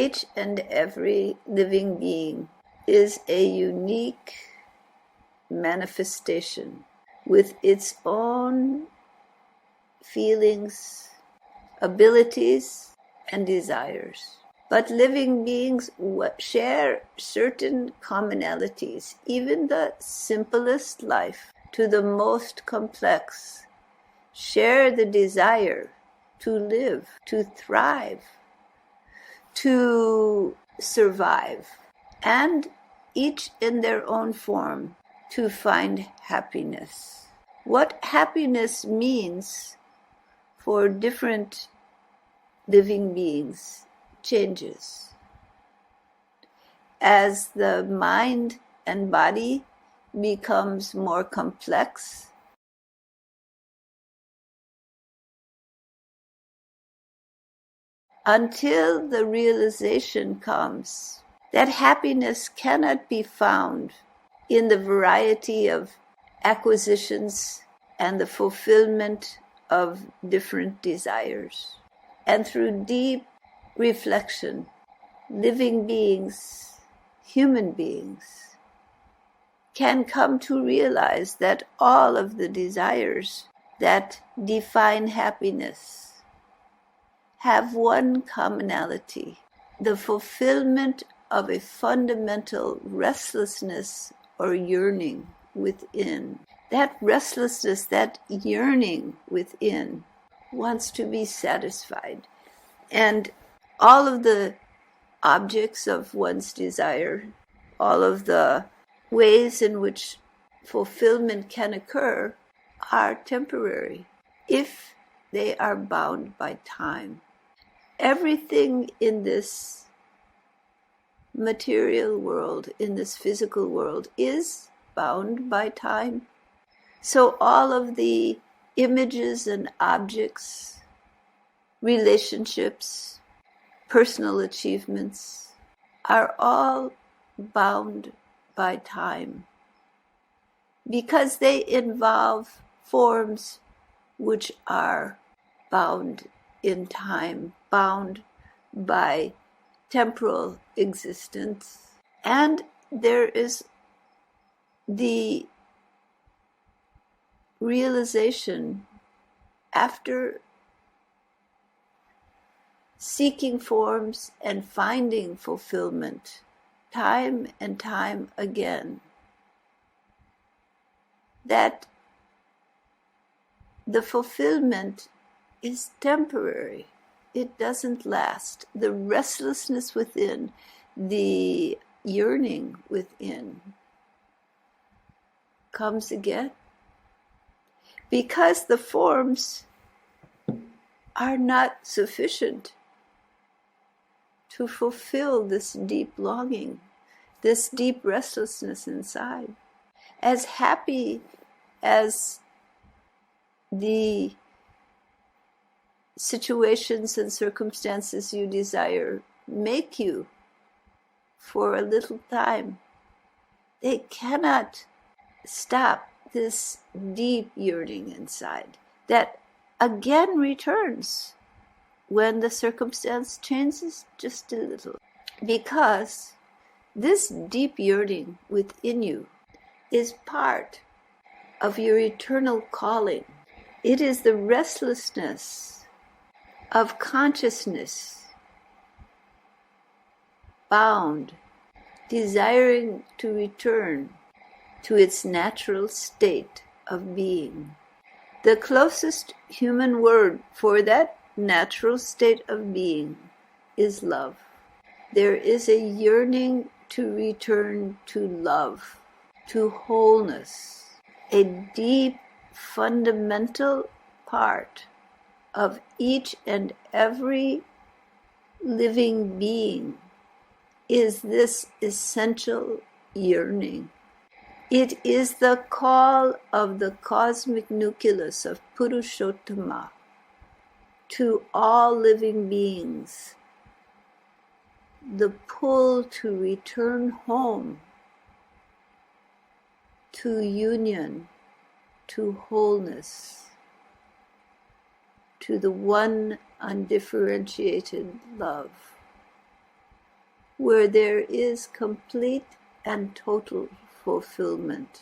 Each and every living being is a unique manifestation with its own feelings, abilities, and desires. But living beings share certain commonalities. Even the simplest life to the most complex share the desire to live, to thrive, to survive, and each in their own form to find happiness. What happiness means for different living beings changes. As the mind and body becomes more complex, until the realization comes that happiness cannot be found in the variety of acquisitions and the fulfillment of different desires. And through deep reflection, living beings, human beings, can come to realize that all of the desires that define happiness have one commonality: the fulfillment of a fundamental restlessness or yearning within. That restlessness, that yearning within, wants to be satisfied. And all of the objects of one's desire, all of the ways in which fulfillment can occur, are temporary if they are bound by time. Everything in this material world, in this physical world, is bound by time. So all of the images and objects, relationships, personal achievements are all bound by time because they involve forms which are bound in time, bound by temporal existence. And there is the realization, after seeking forms and finding fulfillment time and time again, that the fulfillment is temporary. It doesn't last. The restlessness within, the yearning within, comes again. Because the forms are not sufficient to fulfill this deep longing, this deep restlessness inside. As happy as the situations and circumstances you desire make you for a little time, they cannot stop this deep yearning inside that again returns when the circumstance changes just a little. Because this deep yearning within you is part of your eternal calling. It is the restlessness of consciousness, bound, desiring to return to its natural state of being. The closest human word for that natural state of being is love. There is a yearning to return to love, to wholeness. A deep, fundamental part of each and every living being is this essential yearning. It is the call of the cosmic nucleus of Purushottama to all living beings, the pull to return home, to union, to wholeness, to the one undifferentiated love. where there is complete and total fulfillment,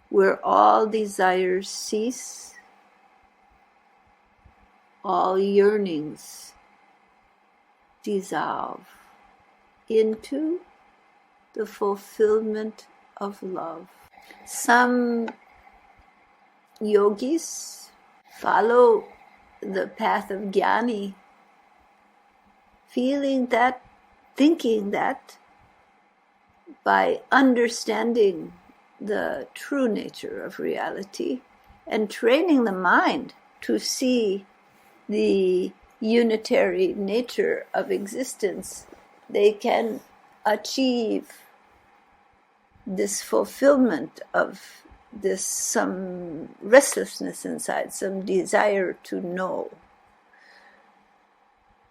where all desires cease, all yearnings dissolve into the fulfillment of love. Some yogis follow the path of jnani, feeling that, thinking that, by understanding the true nature of reality and training the mind to see the unitary nature of existence, they can achieve this fulfillment of this some restlessness inside, some desire to know.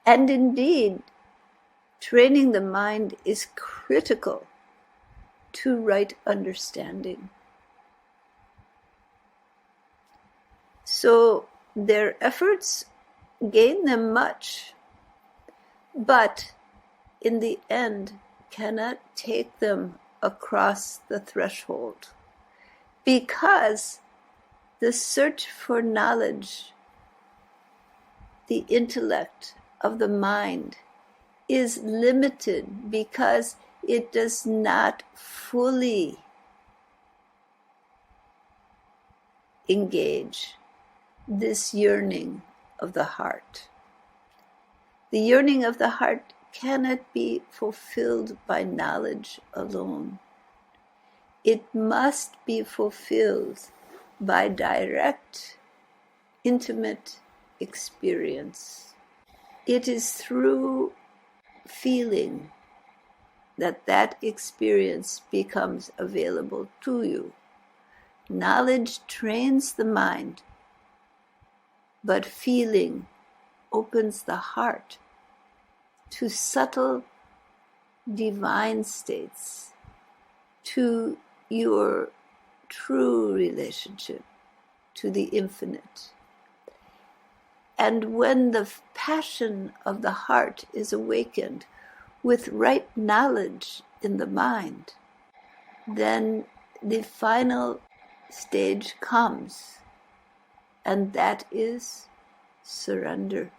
And indeed, training the mind is critical to right understanding. So their efforts gain them much, but in the end cannot take them across the threshold, because the search for knowledge, the intellect of the mind, is limited because it does not fully engage this yearning of the heart. The yearning of the heart cannot be fulfilled by knowledge alone. It must be fulfilled by direct, intimate experience. It is through feeling that that experience becomes available to you. Knowledge trains the mind, but feeling opens the heart to subtle divine states, to your true relationship to the infinite. And when the passion of the heart is awakened with right knowledge in the mind, then the final stage comes, and that is surrender.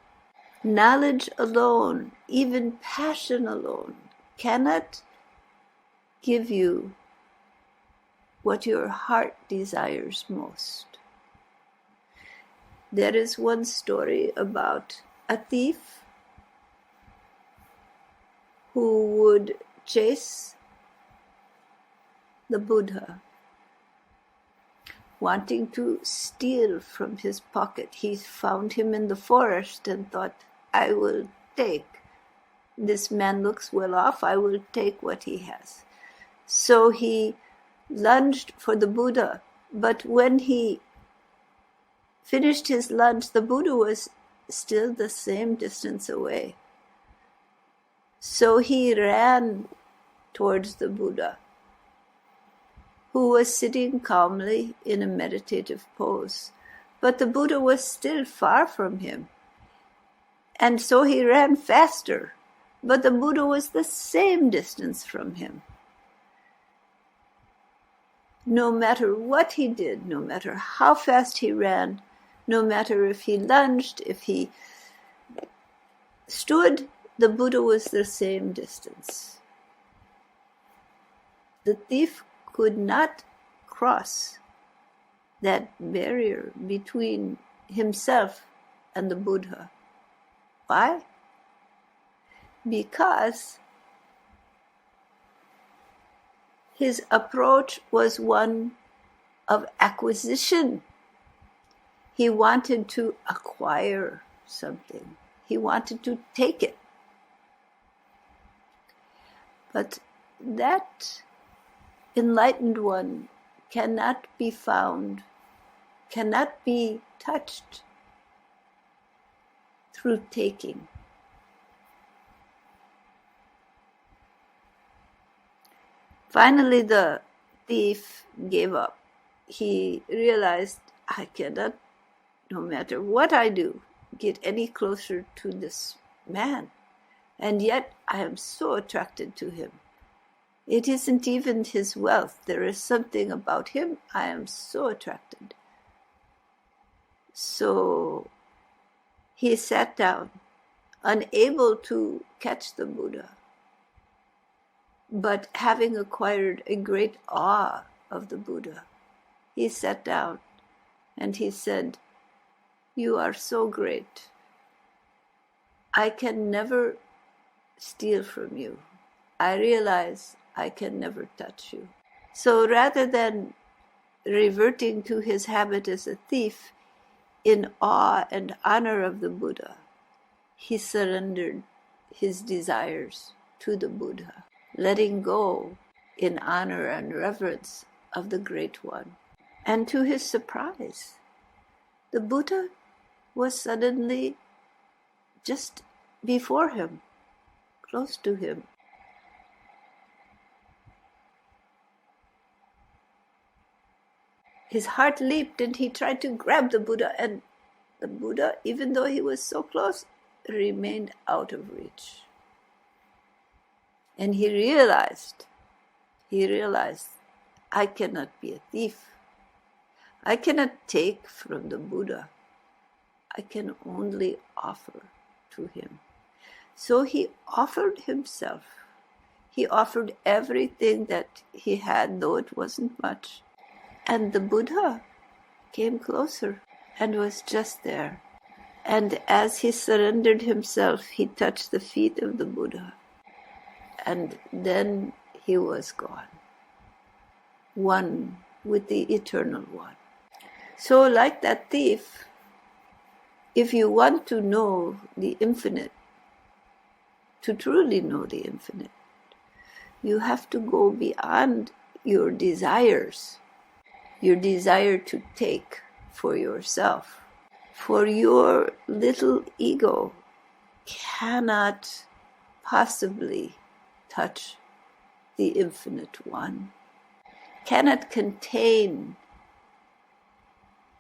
Knowledge alone, even passion alone, cannot give you what your heart desires most. There is one story about a thief who would chase the Buddha, wanting to steal from his pocket. He found him in the forest and thought, I will take. This man looks well off, I will take what he has. So he lunged for the Buddha, but when he finished his lunge, the Buddha was still the same distance away. So he ran towards the Buddha, who was sitting calmly in a meditative pose. But the Buddha was still far from him. And so he ran faster, but the Buddha was the same distance from him. No matter what he did, no matter how fast he ran, no matter if he lunged, if he stood, the Buddha was the same distance. The thief could not cross that barrier between himself and the Buddha. Why? Because his approach was one of acquisition. He wanted to acquire something. He wanted to take it. But that enlightened one cannot be found, cannot be touched through taking. Finally, the thief gave up. He realized, I cannot, no matter what I do, get any closer to this man. And yet I am so attracted to him. It isn't even his wealth. There is something about him. I am so attracted. So he sat down, unable to catch the Buddha, but having acquired a great awe of the Buddha. He sat down and he said, "You are so great. I can never steal from you. I realize I can never touch you." So rather than reverting to his habit as a thief, in awe and honor of the Buddha, he surrendered his desires to the Buddha, letting go in honor and reverence of the Great One. And to his surprise, the Buddha was suddenly just before him, close to him. His heart leaped and he tried to grab the Buddha, and the Buddha, even though he was so close, remained out of reach. And he realized, I cannot be a thief. I cannot take from the Buddha. I can only offer to him. So he offered himself. He offered everything that he had, though it wasn't much. And the Buddha came closer and was just there. And as he surrendered himself, he touched the feet of the Buddha. And then he was gone, one with the Eternal One. So like that thief, if you want to know the infinite, to truly know the infinite, you have to go beyond your desires, your desire to take for yourself. For your little ego cannot possibly touch the Infinite One, cannot contain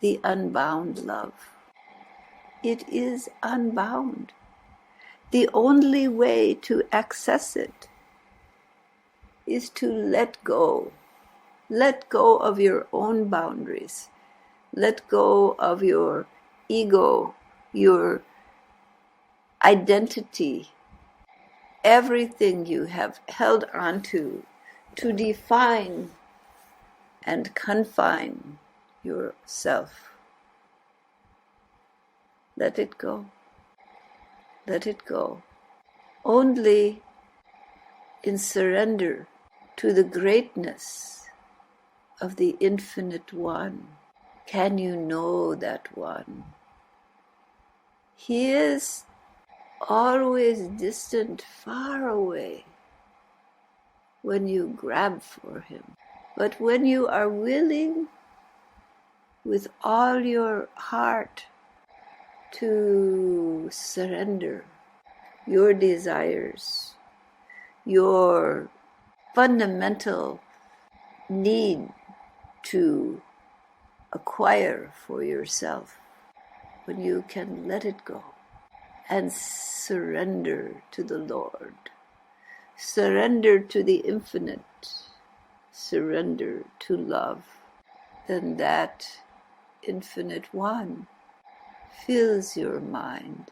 the unbound love. It is unbound. The only way to access it is to let go. Let go of your own boundaries. Let go of your ego, your identity, everything you have held on to define and confine yourself. Let it go. Let it go. Only in surrender to the greatness of the Infinite One can you know that One. He is always distant, far away when you grab for him. But when you are willing with all your heart to surrender your desires, your fundamental need to acquire for yourself, when you can let it go and surrender to the Lord, surrender to the infinite, surrender to love, then that Infinite One fills your mind,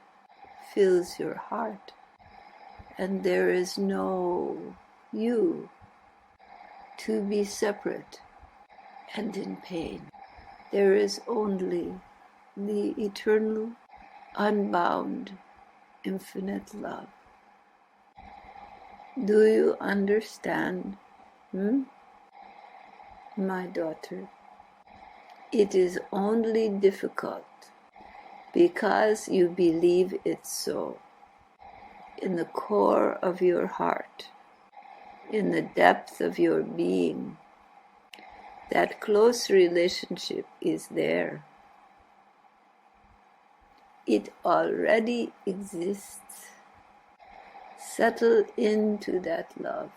fills your heart, and there is no you to be separate and in pain. There is only the eternal, unbound, infinite love. Do you understand? My daughter, it is only difficult because you believe it so. In the core of your heart, in the depth of your being, that close relationship is there. It already exists. Settle into that love.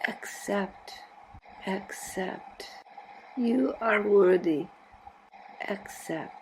Accept. You are worthy. Accept.